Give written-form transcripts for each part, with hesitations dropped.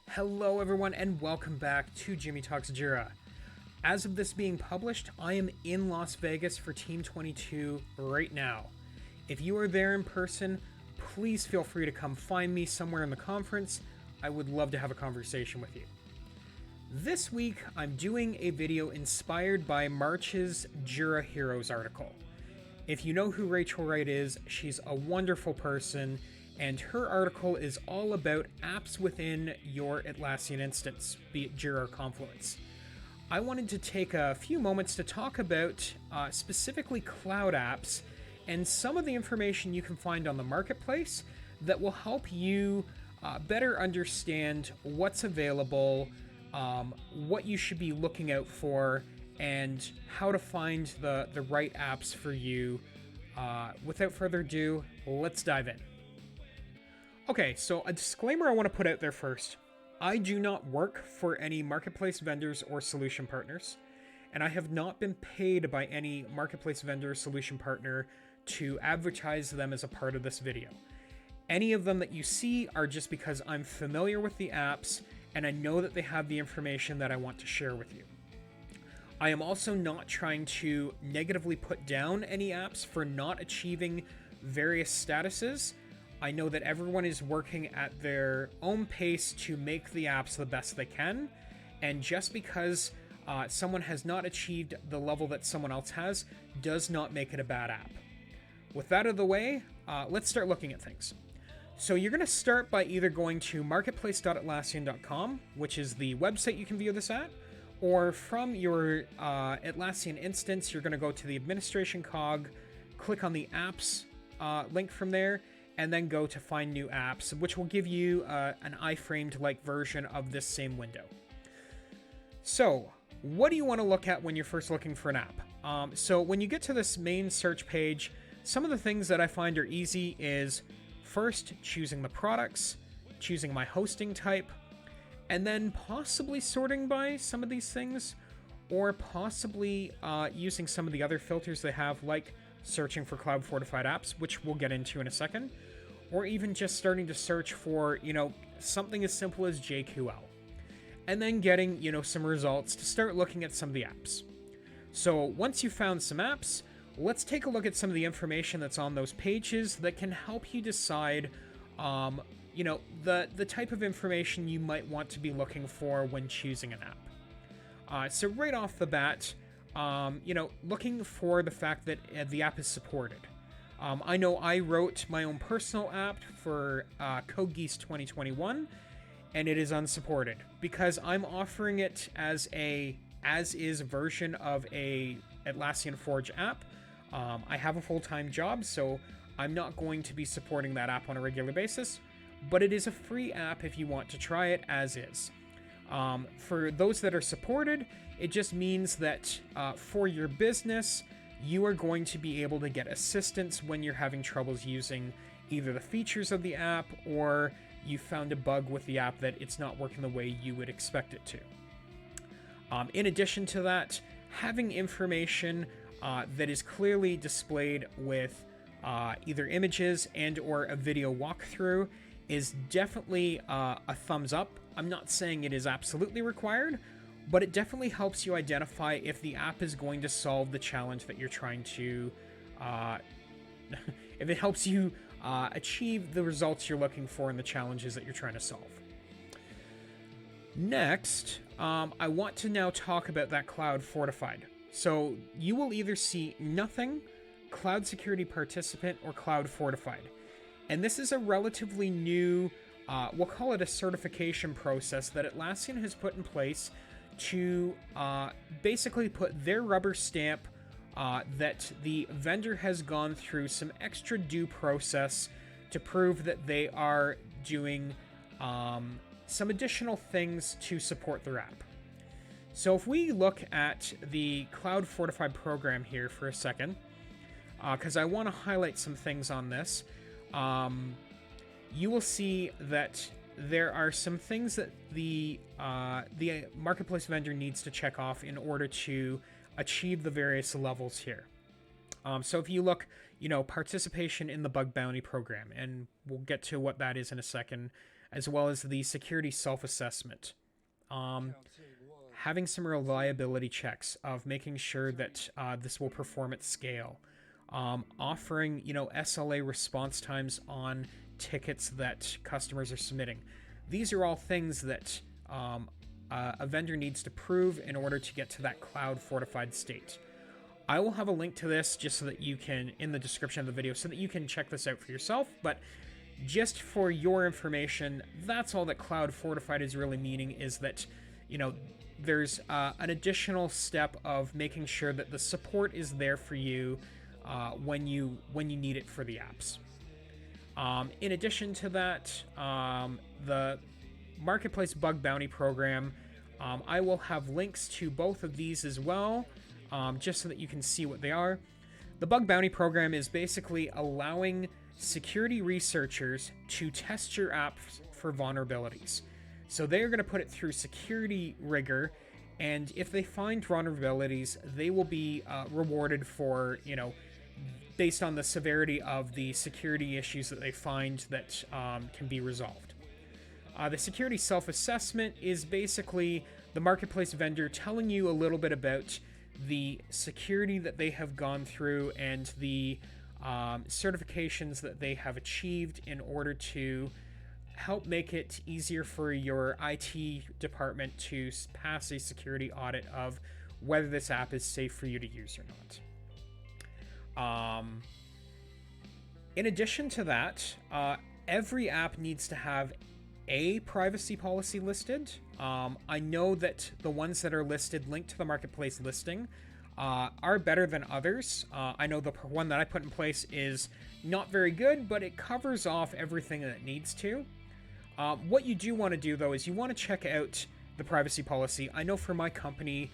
Hello everyone and welcome back to Jimmy Talks Jira. As of this being published, I am in Las Vegas for Team 22 right now. If you are there in person, please feel free to come find me somewhere in the conference. I would love to have a conversation with you. This week, I'm doing a video inspired by March's Jira Heroes article. If you know who Rachel Wright is, she's a wonderful person, and her article is all about apps within your Atlassian instance, be it Jira or Confluence. I wanted to take a few moments to talk about specifically cloud apps and some of the information you can find on the marketplace that will help you better understand what's available, what you should be looking out for, and how to find the right apps for you. Without further ado, let's dive in. Okay, so a disclaimer I want to put out there first. I do not work for any marketplace vendors or solution partners, and I have not been paid by any marketplace vendor or solution partner to advertise them as a part of this video. Any of them that you see are just because I'm familiar with the apps and I know that they have the information that I want to share with you. I am also not trying to negatively put down any apps for not achieving various statuses. I know that everyone is working at their own pace to make the apps the best they can, and just because someone has not achieved the level that someone else has does not make it a bad app. With that out of the way, let's start looking at things. So you're going to start by either going to marketplace.atlassian.com, which is the website you can view this at, or from your Atlassian instance, you're going to go to the administration cog, click on the apps link from there, and then go to find new apps, which will give you an iframed-like version of this same window. So what do you want to look at when you're first looking for an app? So when you get to this main search page, some of the things that I find are easy is first choosing the products, choosing my hosting type, and then possibly sorting by some of these things, or possibly using some of the other filters they have, like searching for Cloud Fortified apps, which we'll get into in a second, or even just starting to search for, something as simple as JQL, and then getting, some results to start looking at some of the apps. So once you've found some apps, let's take a look at some of the information that's on those pages that can help you decide, the type of information you might want to be looking for when choosing an app. So right off the bat, looking for the fact that the app is supported. I know I wrote my own personal app for CodeGeass 2021, and it is unsupported because I'm offering it as a as-is version of a Atlassian Forge app. I have a full-time job, so I'm not going to be supporting that app on a regular basis, but it is a free app if you want to try it as is. For those that are supported, it just means that for your business, you are going to be able to get assistance when you're having troubles using either the features of the app or you found a bug with the app that it's not working the way you would expect it to. In addition to that, having information that is clearly displayed with either images and or a video walkthrough is definitely a thumbs up. I'm not saying it is absolutely required, but it definitely helps you identify if the app is going to solve the challenge that you're trying to, if it helps you achieve the results you're looking for in the challenges that you're trying to solve. Next, I want to now talk about that Cloud Fortified. So you will either see nothing, Cloud Security Participant, or Cloud Fortified. And this is a relatively new, we'll call it a certification process that Atlassian has put in place to basically put their rubber stamp that the vendor has gone through some extra due process to prove that they are doing some additional things to support their app. So if we look at the Cloud Fortified program here for a second, because I want to highlight some things on this, you will see that there are some things that the marketplace vendor needs to check off in order to achieve the various levels here. So if you look, participation in the bug bounty program, and we'll get to what that is in a second, as well as the security self-assessment. Having some reliability checks of making sure that this will perform at scale. Offering, SLA response times on tickets that customers are submitting. These are all things that a vendor needs to prove in order to get to that cloud fortified state. I will have a link to this just so that you can, in the description of the video, so that you can check this out for yourself. But just for your information, that's all that cloud fortified is really meaning, is that, there's an additional step of making sure that the support is there for you when you need it for the apps. In addition to that, the Marketplace Bug Bounty Program, I will have links to both of these as well, just so that you can see what they are. The Bug Bounty Program is basically allowing security researchers to test your app for vulnerabilities. So they're going to put it through security rigor, and if they find vulnerabilities, they will be rewarded for, based on the severity of the security issues that they find that can be resolved. The security self-assessment is basically the marketplace vendor telling you a little bit about the security that they have gone through and the certifications that they have achieved in order to help make it easier for your IT department to pass a security audit of whether this app is safe for you to use or not. In addition to that, every app needs to have a privacy policy listed. I know that the ones that are listed linked to the marketplace listing are better than others. I know the one that I put in place is not very good, but it covers off everything that it needs to. What you do want to do, though, is you want to check out the privacy policy. I know for my company,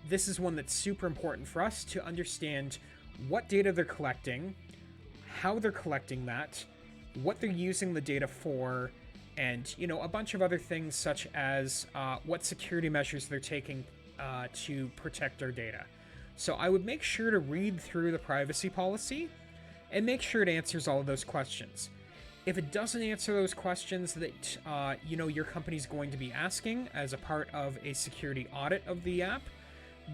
this is one that's super important for us to understand what data they're collecting, how they're collecting that, what they're using the data for, and, a bunch of other things such as what security measures they're taking to protect our data. So I would make sure to read through the privacy policy and make sure it answers all of those questions. If it doesn't answer those questions that, your company's going to be asking as a part of a security audit of the app,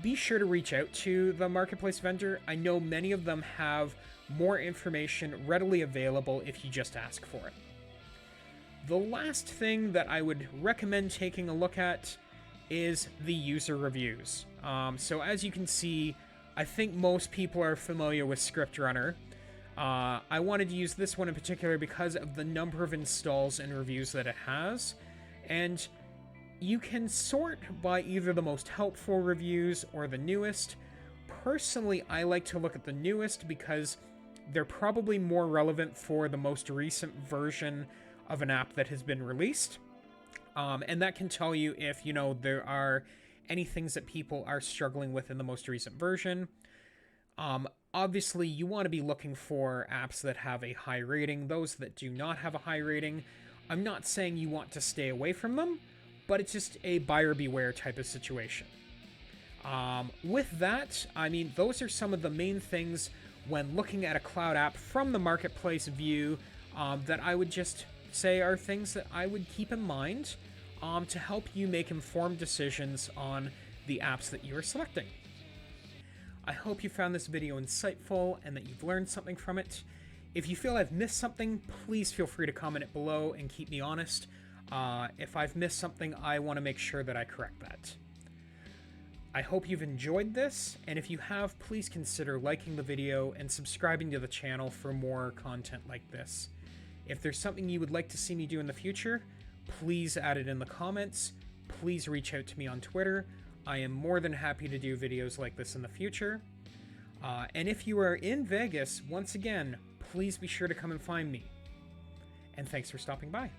be sure to reach out to the marketplace vendor. I know many of them have more information readily available if you just ask for it. The last thing that I would recommend taking a look at is the user reviews. So as you can see, I think most people are familiar with ScriptRunner. I wanted to use this one in particular because of the number of installs and reviews that it has. And you can sort by either the most helpful reviews or the newest. Personally, I like to look at the newest because they're probably more relevant for the most recent version of an app that has been released. And that can tell you if, there are any things that people are struggling with in the most recent version. Obviously, you want to be looking for apps that have a high rating. Those that do not have a high rating, I'm not saying you want to stay away from them, but it's just a buyer beware type of situation. With that, those are some of the main things when looking at a cloud app from the marketplace view that I would just say are things that I would keep in mind to help you make informed decisions on the apps that you are selecting. I hope you found this video insightful and that you've learned something from it. If you feel I've missed something, please feel free to comment it below and keep me honest. If I've missed something, I want to make sure that I correct that. I hope you've enjoyed this, and if you have, please consider liking the video and subscribing to the channel for more content like this. If there's something you would like to see me do in the future, please add it in the comments. Please reach out to me on Twitter. I am more than happy to do videos like this in the future. And if you are in Vegas, once again, please be sure to come and find me. And thanks for stopping by.